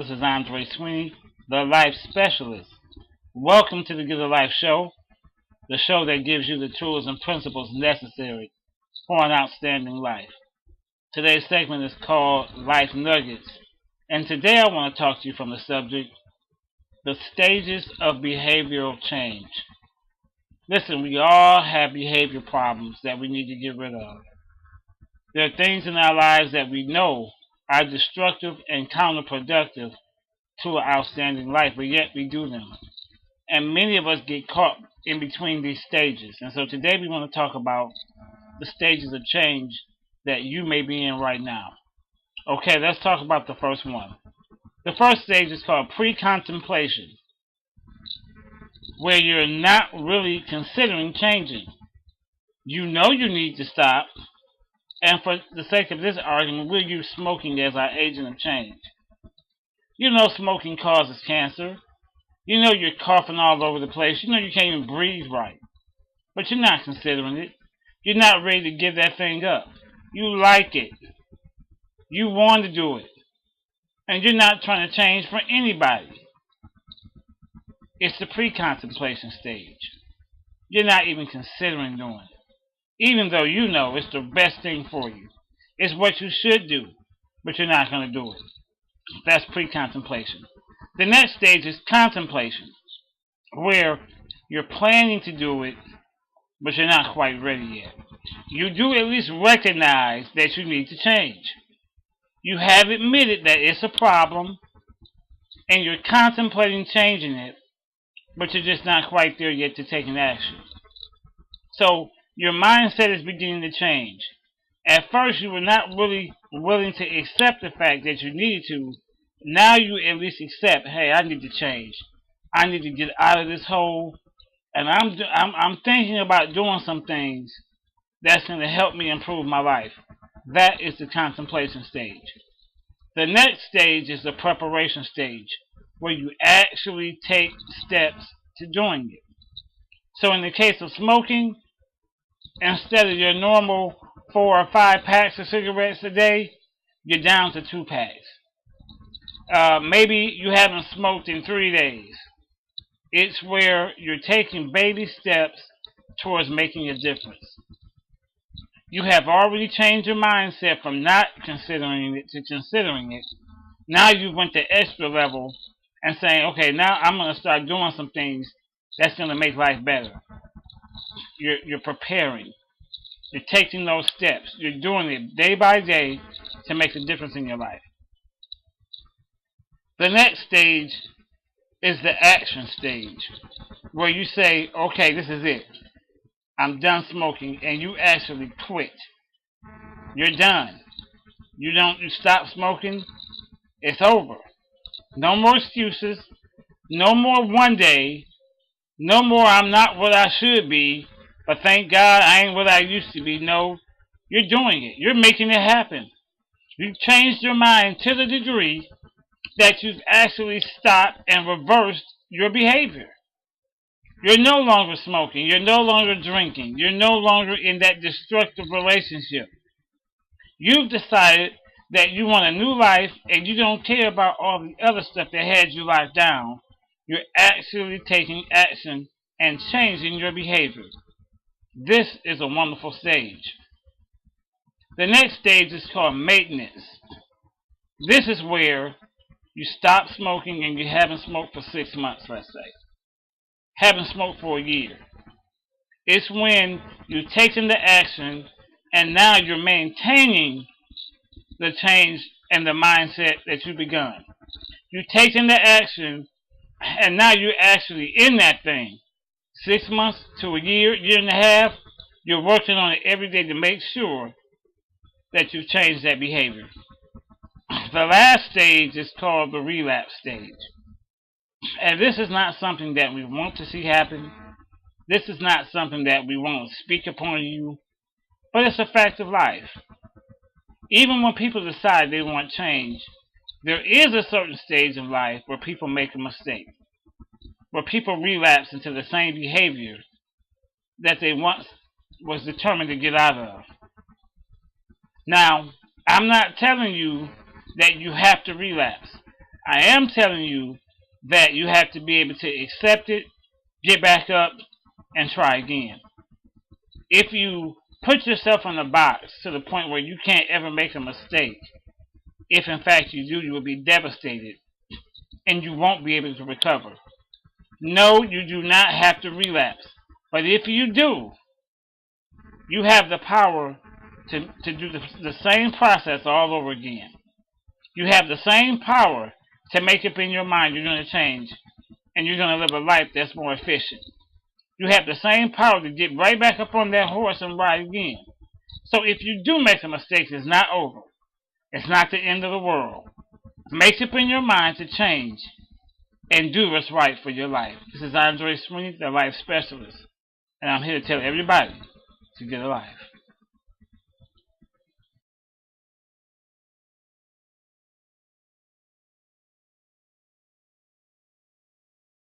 This is Sweeney, the Life Specialist. Welcome to the Get a Life Show, the show that gives you the tools and principles necessary for an outstanding life. Today's segment is called Life Nuggets, and today I want to talk to you from the subject, the stages of behavioral change. Listen, we all have behavior problems that we need to get rid of. There are things in our lives that we know are destructive and counterproductive to an outstanding life, but yet we do them. And many of us get caught in between these stages. And so today we want to talk about the stages of change that you may be in right now. Okay, let's talk about the first one. The first stage is called pre-contemplation, where you're not really considering changing. You know you need to stop, and for the sake of this argument, we'll use smoking as our agent of change. You know smoking causes cancer. You know you're coughing all over the place. You know you can't even breathe right. But you're not considering it. You're not ready to give that thing up. You like it. You want to do it. And you're not trying to change for anybody. It's the pre-contemplation stage. You're not even considering doing it. Even though you know it's the best thing for you. It's what you should do. But you're not going to do it. That's pre-contemplation. The next stage is contemplation, where you're planning to do it, but you're not quite ready yet. You do at least recognize that you need to change. You have admitted that it's a problem, and you're contemplating changing it, but you're just not quite there yet to take an action. So your mindset is beginning to change. At first, you were not really willing to accept the fact that you needed to. Now you at least accept, hey, I need to change. I need to get out of this hole, and I'm thinking about doing some things that's going to help me improve my life. That is the contemplation stage. The next stage is the preparation stage, where you actually take steps to doing it. So in the case of smoking, instead of your normal 4 or 5 packs of cigarettes a day, you're down to 2 packs. Maybe you haven't smoked in 3 days. It's where you're taking baby steps towards making a difference. You have already changed your mindset from not considering it to considering it. Now you went the extra level and saying, okay, now I'm going to start doing some things that's going to make life better. You're preparing. You're taking those steps. You're doing it day by day to make a difference in your life. The next stage is the action stage, where you say, okay, this is it. I'm done smoking, and you actually quit. You're done. You stop smoking, it's over. No more excuses. No more one day. No more I'm not what I should be, but thank God I ain't what I used to be. No, you're doing it. You're making it happen. You've changed your mind to the degree that you've actually stopped and reversed your behavior. You're no longer smoking. You're no longer drinking. You're no longer in that destructive relationship. You've decided that you want a new life and you don't care about all the other stuff that had your life down. You're actually taking action and changing your behavior. This is a wonderful stage. The next stage is called maintenance. This is where you stop smoking and you haven't smoked for 6 months, let's say. Haven't smoked for a year. It's when you're taking the action and now you're maintaining the change and the mindset that you've begun. You're taking the action and now you're actually in that thing. 6 months to a year, year and a half, you're working on it every day to make sure that you've changed that behavior. The last stage is called the relapse stage. And this is not something that we want to see happen. This is not something that we want to speak upon you. But it's a fact of life. Even when people decide they want change, there is a certain stage of life where people make a mistake. Where people relapse into the same behavior that they once was determined to get out of. Now, I'm not telling you that you have to relapse. I am telling you that you have to be able to accept it, get back up, and try again. If you put yourself in a box to the point where you can't ever make a mistake, if in fact you do, you will be devastated and you won't be able to recover. No, you do not have to relapse. But if you do, you have the power to do the same process all over again. You have the same power to make up in your mind you're going to change and you're going to live a life that's more efficient. You have the same power to get right back up on that horse and ride again. So if you do make some mistakes, it's not over. It's not the end of the world. Make up in your mind to change and do what's right for your life. This is Andre Sweeney, the Life Specialist, and I'm here to tell everybody to get a life.